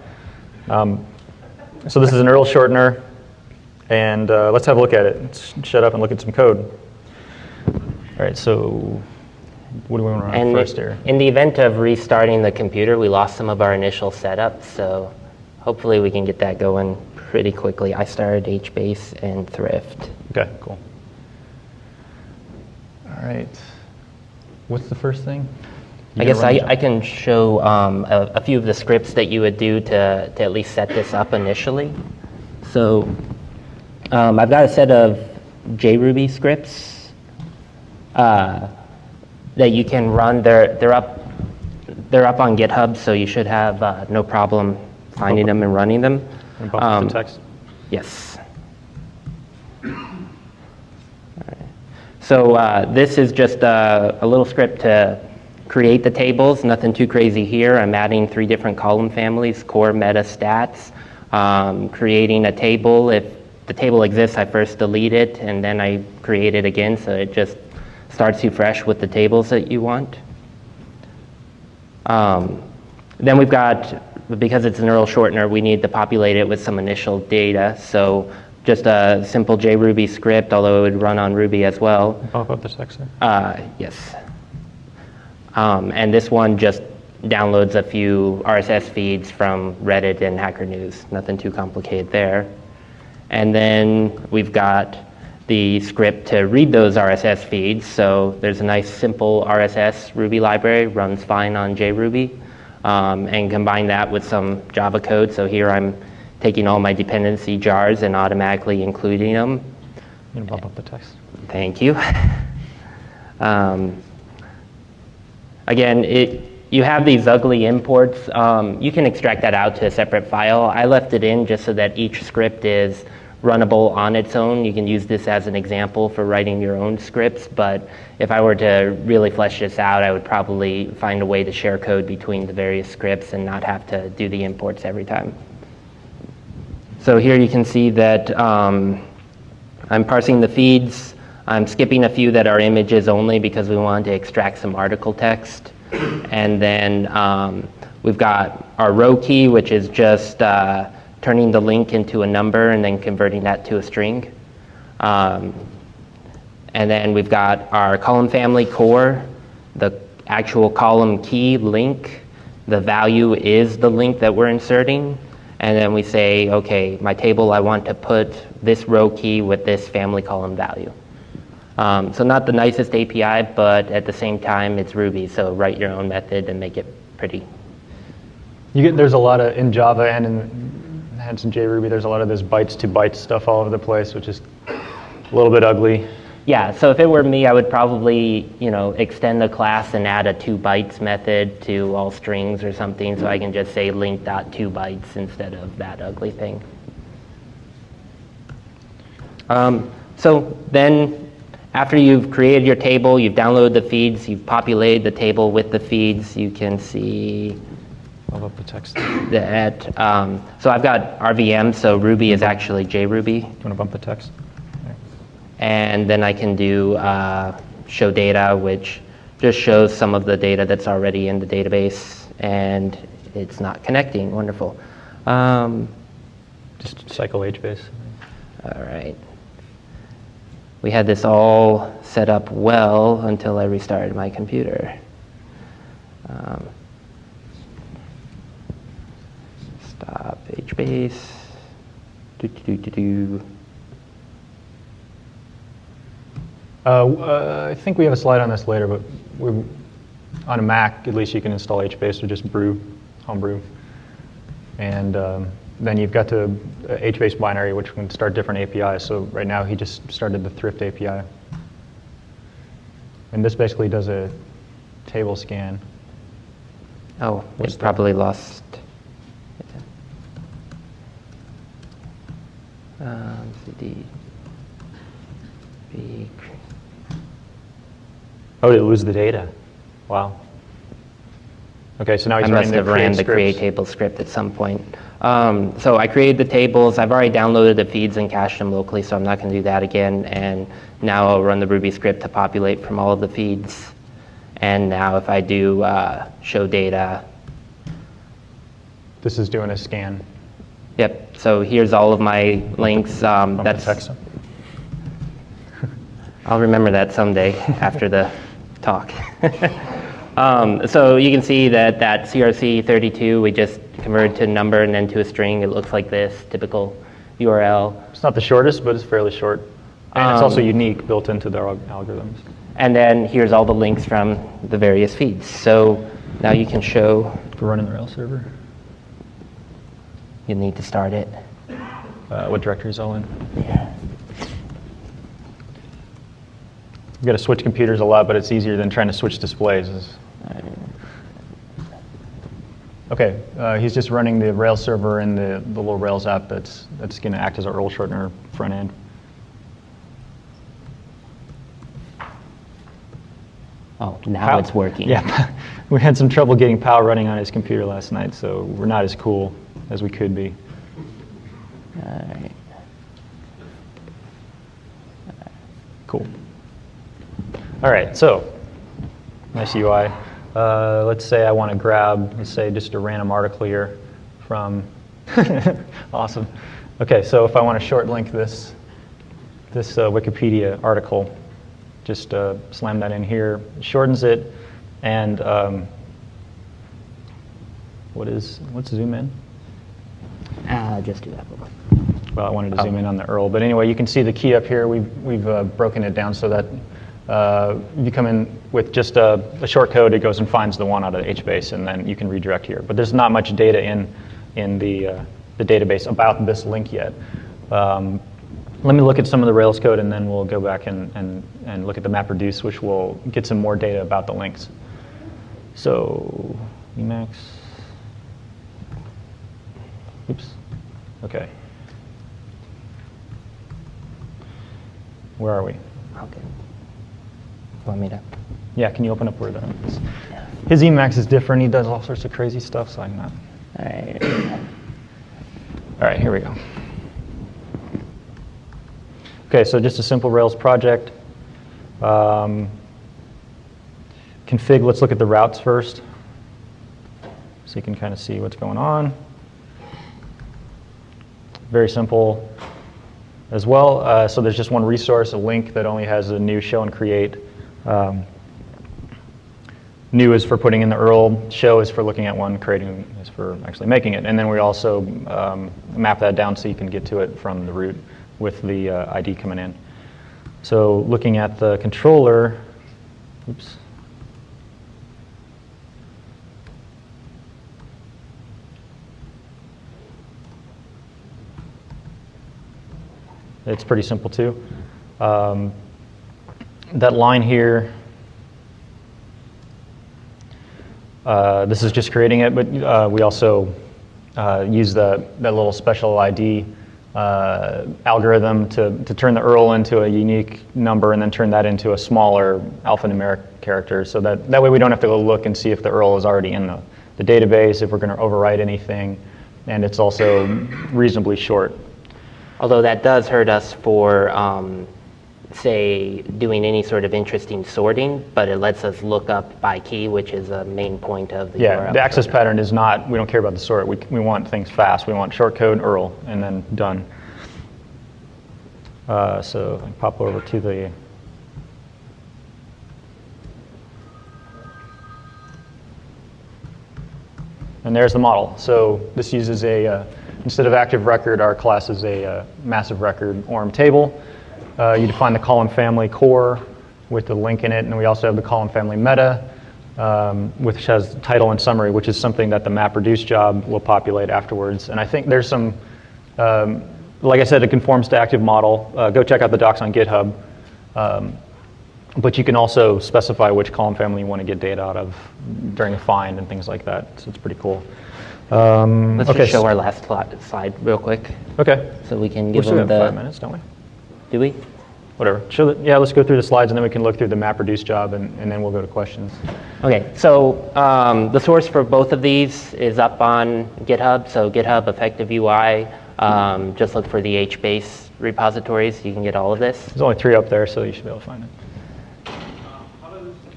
So this is an URL shortener, and let's have a look at it. Let's shut up and look at some code. All right, so what do we want to run first here? In the event of restarting the computer, we lost some of our initial setup, so hopefully we can get that going pretty quickly. I started HBase and Thrift. Okay, cool. All right. What's the first thing? I guess I can show a few of the scripts that you would do to at least set this up initially. So I've got a set of JRuby scripts that you can run. They're up on GitHub, so you should have no problem finding them and running them. And bump up the text. Yes. So this is just a little script to create the tables, nothing too crazy here. I'm adding 3 different column families, core, meta, stats, creating a table. If the table exists, I first delete it, and then I create it again, so it just starts you fresh with the tables that you want. Then we've got, because it's an URL shortener, we need to populate it with some initial data. So just a simple JRuby script, although it would run on Ruby as well. Bump up the text there. Yes. And this one just downloads a few RSS feeds from Reddit and Hacker News. Nothing too complicated there. And then we've got the script to read those RSS feeds. So there's a nice simple RSS Ruby library, runs fine on JRuby. And combine that with some Java code. So here I'm taking all my dependency jars and automatically including them. I'm going to bump up the text. Thank you. Again, you have these ugly imports. You can extract that out to a separate file. I left it in just so that each script is runnable on its own. You can use this as an example for writing your own scripts, but if I were to really flesh this out, I would probably find a way to share code between the various scripts and not have to do the imports every time. So here you can see that I'm parsing the feeds. I'm skipping a few that are images only because we wanted to extract some article text. And then we've got our row key, which is just turning the link into a number and then converting that to a string. And then we've got our column family core, the actual column key link. The value is the link that we're inserting. And then we say, okay, my table, I want to put this row key with this family column value. So not the nicest API, but at the same time, it's Ruby. So write your own method and make it pretty. There's a lot of, in Java and in JRuby, there's a lot of this bytes to bytes stuff all over the place, which is a little bit ugly. Yeah, so if it were me, I would probably, extend the class and add a 2 bytes method to all strings or something, so I can just say link.2bytes instead of that ugly thing. So then, after you've created your table, you've downloaded the feeds, you've populated the table with the feeds, you can see Up the text. that. So I've got RVM, so Ruby is actually JRuby. Do you want to bump the text? And then I can do show data, which just shows some of the data that's already in the database, and it's not connecting. Wonderful. Just cycle hbase. All right. We had this all set up well until I restarted my computer. Stop hbase. I think we have a slide on this later, but on a Mac, at least you can install hbase or just brew, homebrew. And then you've got the hbase binary, which can start different APIs. So right now, he just started the Thrift API. And this basically does a table scan. Oh, it's probably lost. CD. B. Oh, did it lose the data? Wow. Okay, so now he's I running must have ran the create table script at some point. So I created the tables. I've already downloaded the feeds and cached them locally, so I'm not going to do that again. And now I'll run the Ruby script to populate from all of the feeds. And now if I do show data. This is doing a scan. Yep, so here's all of my links. That's text. I'll remember that someday after the talk. So you can see that CRC32 we just converted to a number and then to a string. It looks like this, typical URL. It's not the shortest, but it's fairly short. And it's also unique, built into their algorithms. And then here's all the links from the various feeds. So now you can show. For running the Rails server. You need to start it. What directory is all in? Yeah. You've got to switch computers a lot, but it's easier than trying to switch displays. Okay, he's just running the Rails server and the little Rails app that's going to act as a URL shortener front end. Oh, now it's working. Yeah, we had some trouble getting POW running on his computer last night, so we're not as cool as we could be. All right. Cool. All right, so nice UI. Let's say I want to grab, let's say, just a random article here from, awesome. Okay, so if I want to short link this Wikipedia article, just slam that in here, shortens it, and what's zoom in? Just do that one. Well, I wanted to zoom in on the URL, but anyway, you can see the key up here. We've broken it down so that you come in with just a short code. It goes and finds the one out of the HBase, and then you can redirect here. But there's not much data in the database about this link yet. Let me look at some of the Rails code, and then we'll go back and look at the MapReduce, which will get some more data about the links. So Emacs. Oops. Okay. Where are we? Okay. Want me to? Yeah, can you open up where the... His Emacs is different. He does all sorts of crazy stuff, so I'm not... All right. All right, here we go. Okay, so just a simple Rails project. Config, let's look at the routes first, so you can kind of see what's going on. Very simple as well. So there's just one resource, a link that only has a new show and create. New is for putting in the URL, show is for looking at one, creating is for actually making it. And then we also map that down so you can get to it from the root with the ID coming in. So looking at the controller, oops. It's pretty simple too. That line here, this is just creating it, but we also use that little special ID algorithm to turn the URL into a unique number and then turn that into a smaller alphanumeric character, so that way we don't have to go look and see if the URL is already in the database, if we're going to overwrite anything, and it's also reasonably short. Although that does hurt us for, say, doing any sort of interesting sorting, but it lets us look up by key, which is a main point of the URL. The access pattern is not, we don't care about the sort. We want things fast. We want short code, URL, and then done. So I pop over to the... And there's the model. So this uses a, instead of active record, our class is a massive record ORM table. You define the column family core with the link in it, and we also have the column family meta, which has title and summary, which is something that the MapReduce job will populate afterwards. And I think there's some, like I said, it conforms to active model. Go check out the docs on GitHub. But you can also specify which column family you want to get data out of during a find and things like that. So it's pretty cool. Let's just show our last slide real quick. Okay. So we can give still them have the... 5 minutes, don't we? Do we? Whatever. Yeah, let's go through the slides, and then we can look through the MapReduce job, and then we'll go to questions. Okay, so the source for both of these is up on GitHub. So GitHub Effective UI, just look for the HBase repositories. You can get all of this. There's only 3 up there, so you should be able to find it.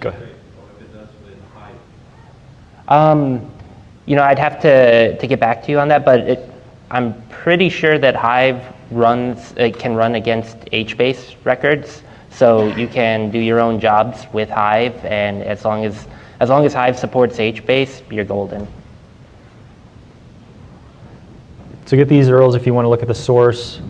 Go ahead. You know, I'd have to get back to you on that, but I'm pretty sure that Hive can run against HBase records. So you can do your own jobs with Hive, and as long as As long as Hive supports HBase, you're golden. To get these URLs, if you want to look at the source,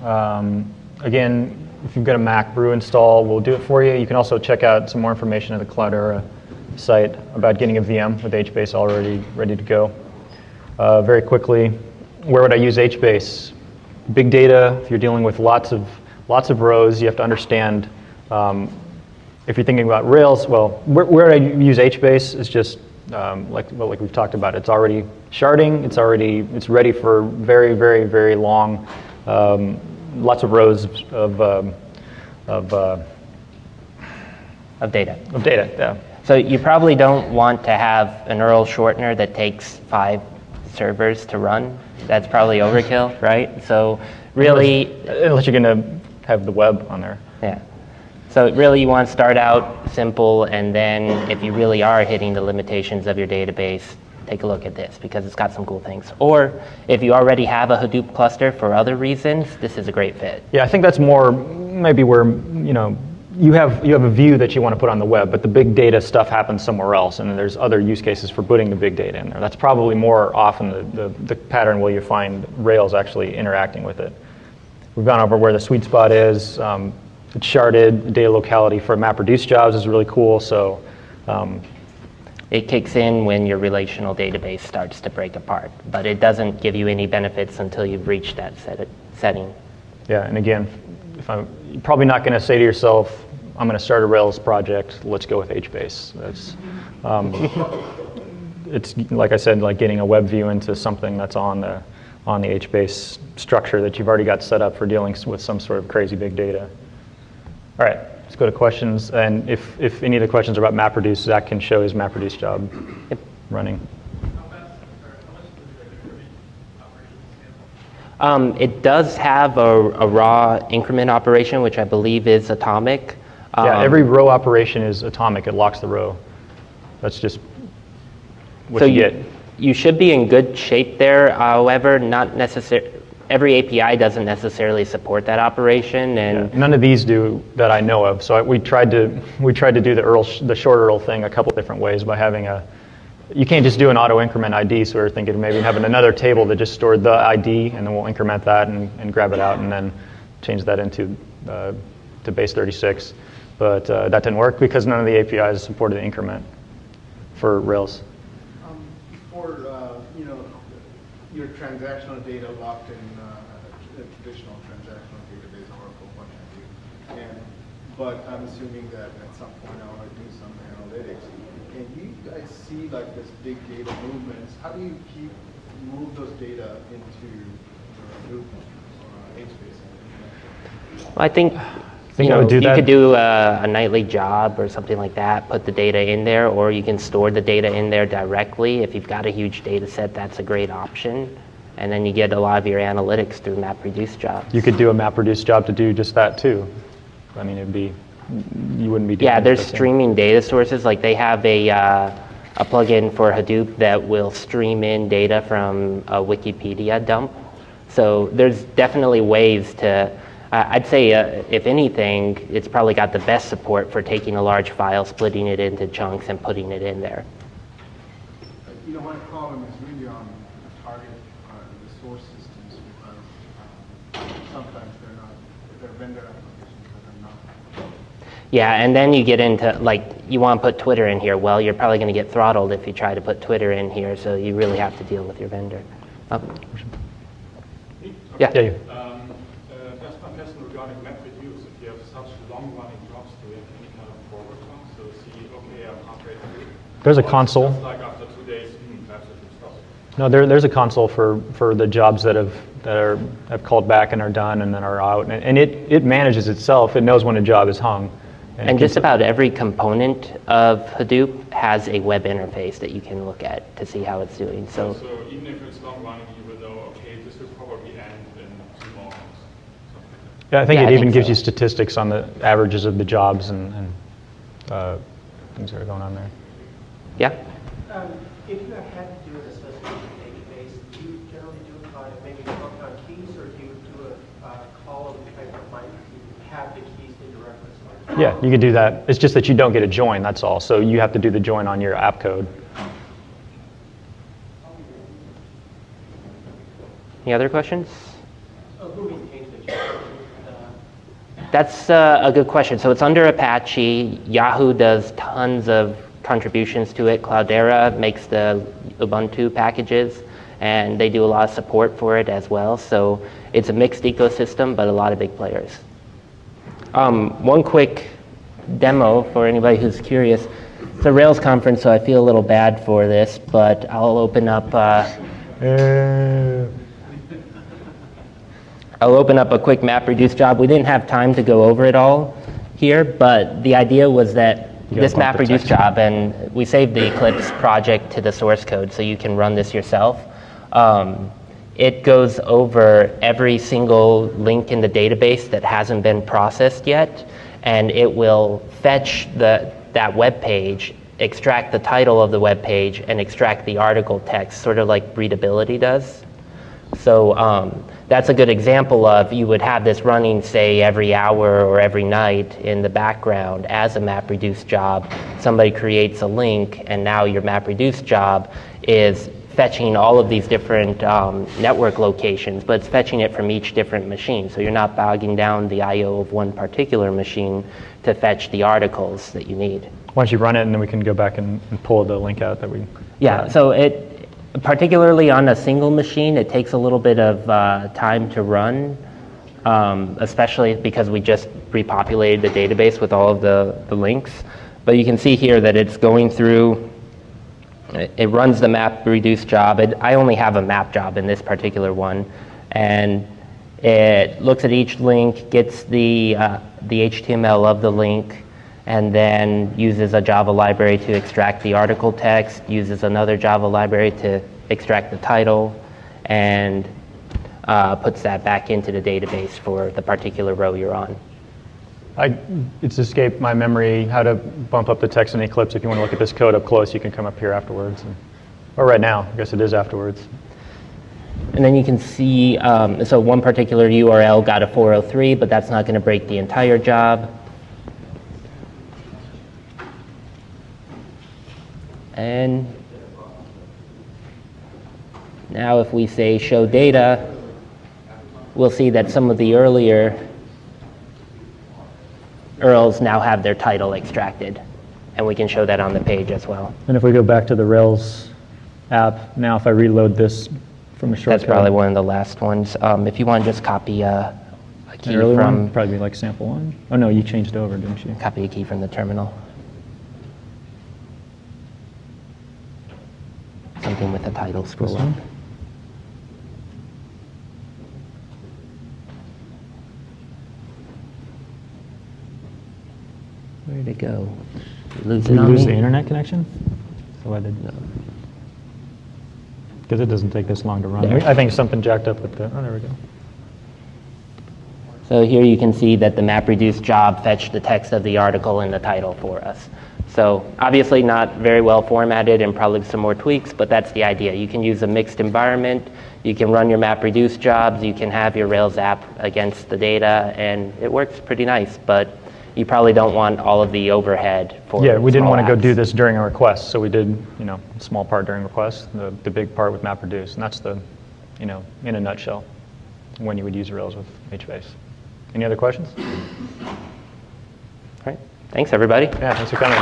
again, if you've got a Mac, brew install will do it for you. You can also check out some more information at the Cloudera site about getting a VM with HBase already ready to go. Very quickly, where would I use HBase? Big data, if you're dealing with lots of rows, you have to understand, if you're thinking about Rails, well, where I use HBase is just, like we've talked about, it's already sharding, it's ready for very, very, very long, lots of rows of data. Of data, yeah. So you probably don't want to have an URL shortener that takes 5 servers to run. That's probably overkill, right? So really, unless you're going to have the web on there. Yeah. So really you want to start out simple, and then if you really are hitting the limitations of your database, take a look at this because it's got some cool things. Or if you already have a Hadoop cluster for other reasons, this is a great fit. Yeah, I think that's more maybe where, you have a view that you want to put on the web, but the big data stuff happens somewhere else, and there's other use cases for putting the big data in there. That's probably more often the pattern where you find Rails actually interacting with it. We've gone over where the sweet spot is. It's sharded. Data locality for MapReduce jobs is really cool. So it kicks in when your relational database starts to break apart, but it doesn't give you any benefits until you've reached that setting. Yeah, and again, you're probably not going to say to yourself, I'm going to start a Rails project, let's go with HBase. That's, it's, like I said, like getting a web view into something that's on the HBase structure that you've already got set up for dealing with some sort of crazy big data. All right, let's go to questions. And if any of the questions are about MapReduce, Zach can show his MapReduce job running. It does have a raw increment operation, which I believe is atomic. Yeah, every row operation is atomic. It locks the row. That's just what you get. You should be in good shape there. However, not necessarily. Every API doesn't necessarily support that operation, and none of these do that I know of. So we tried to do the short URL thing a couple different ways by having you can't just do an auto increment ID. So we were thinking maybe having another table that just stored the ID, and then we'll increment that and grab it out, and then change that into to base 36. But that didn't work because none of the APIs supported the increment for Rails. Your transactional data locked in a traditional transactional database, Oracle, what have you. But I'm assuming that at some point I want to do some analytics. And you guys see like this big data movements. How do you move those data into Hadoop or HBase? I think you could do a nightly job or something like that, put the data in there, or you can store the data in there directly. If you've got a huge data set, that's a great option. And then you get a lot of your analytics through MapReduce jobs. You could do a MapReduce job to do just that too. I mean, you wouldn't be doing there's streaming data sources. Like they have a plugin for Hadoop that will stream in data from a Wikipedia dump. So there's definitely ways to, I'd say, if anything, it's probably got the best support for taking a large file, splitting it into chunks, and putting it in there. My problem is really on the target, the source systems, because sometimes they're vendor applications, but they're not. Yeah, and then you get into, like, you want to put Twitter in here. Well, you're probably going to get throttled if you try to put Twitter in here, so you really have to deal with your vendor. Yeah. That's my question regarding MapReduce. If you have such long-running jobs, do you have any kind of forward time? So see, okay, I'm halfway through. There's a console. Like after 2 days, perhaps it will stop. No, there's a console for the jobs that have called back and are done and then are out, and it manages itself. It knows when a job is hung. And just about every component of Hadoop has a web interface that you can look at to see how it's doing. So even if it's long running, you will know, okay, this will probably end in 2 months. Yeah, I think it even gives you statistics on the averages of the jobs and things that are going on there. Yeah? If you have had to do an association database, do you generally do it by maybe compound keys, or do you do a column type of bind? have the keys need to reference. Yeah, you could do that. It's just that you don't get a join, that's all. So you have to do the join on your app code. Any other questions? Who maintains the That's a good question. So it's under Apache. Yahoo does tons of contributions to it. Cloudera makes the Ubuntu packages, and they do a lot of support for it as well. So it's a mixed ecosystem, but a lot of big players. One quick demo for anybody who's curious. It's a Rails conference, so I feel a little bad for this, but I'll open up a quick MapReduce job. We didn't have time to go over it all here, but the idea was that this MapReduce job, and we saved the Eclipse project to the source code so you can run this yourself. It goes over every single link in the database that hasn't been processed yet, and it will fetch that web page, extract the title of the web page, and extract the article text, sort of like readability does. So that's a good example of you would have this running, say, every hour or every night in the background as a MapReduce job. Somebody creates a link, and now your MapReduce job is fetching all of these different network locations, but it's fetching it from each different machine. So you're not bogging down the I/O of one particular machine to fetch the articles that you need. Once you run it, and then we can go back and pull the link out that we... Yeah, so particularly on a single machine, it takes a little bit of time to run, especially because we just repopulated the database with all of the links. But you can see here that it's going through, it runs the MapReduce job. I only have a map job in this particular one. And it looks at each link, gets the HTML of the link, and then uses a Java library to extract the article text, uses another Java library to extract the title, and puts that back into the database for the particular row you're on. It's escaped my memory how to bump up the text in Eclipse. If you want to look at this code up close, you can come up here afterwards. Or right now, I guess it is afterwards. And then you can see, so one particular URL got a 403, but that's not going to break the entire job. And now if we say show data, we'll see that some of the earlier URLs now have their title extracted. And we can show that on the page as well. And if we go back to the Rails app, now if I reload this from a shortcut. That's probably one of the last ones. If you want to just copy a key early from... one, probably like sample one. Oh no, you changed over, didn't you? Copy a key from the terminal. Something with the title scroll up. Where'd it go? Did we lose the internet connection? So I did. Because it doesn't take this long to run. I think something jacked up with the, oh, there we go. So here you can see that the MapReduce job fetched the text of the article in the title for us. So obviously not very well formatted and probably some more tweaks, but that's the idea. You can use a mixed environment. You can run your MapReduce jobs. You can have your Rails app against the data, and it works pretty nice. But you probably don't want all of the overhead for Yeah, we didn't want to go apps. do this during a request, so we did, a small part during request, the big part with MapReduce, and that's the, in a nutshell, when you would use Rails with HBase. Any other questions? All right. Thanks, everybody. Yeah, thanks for coming.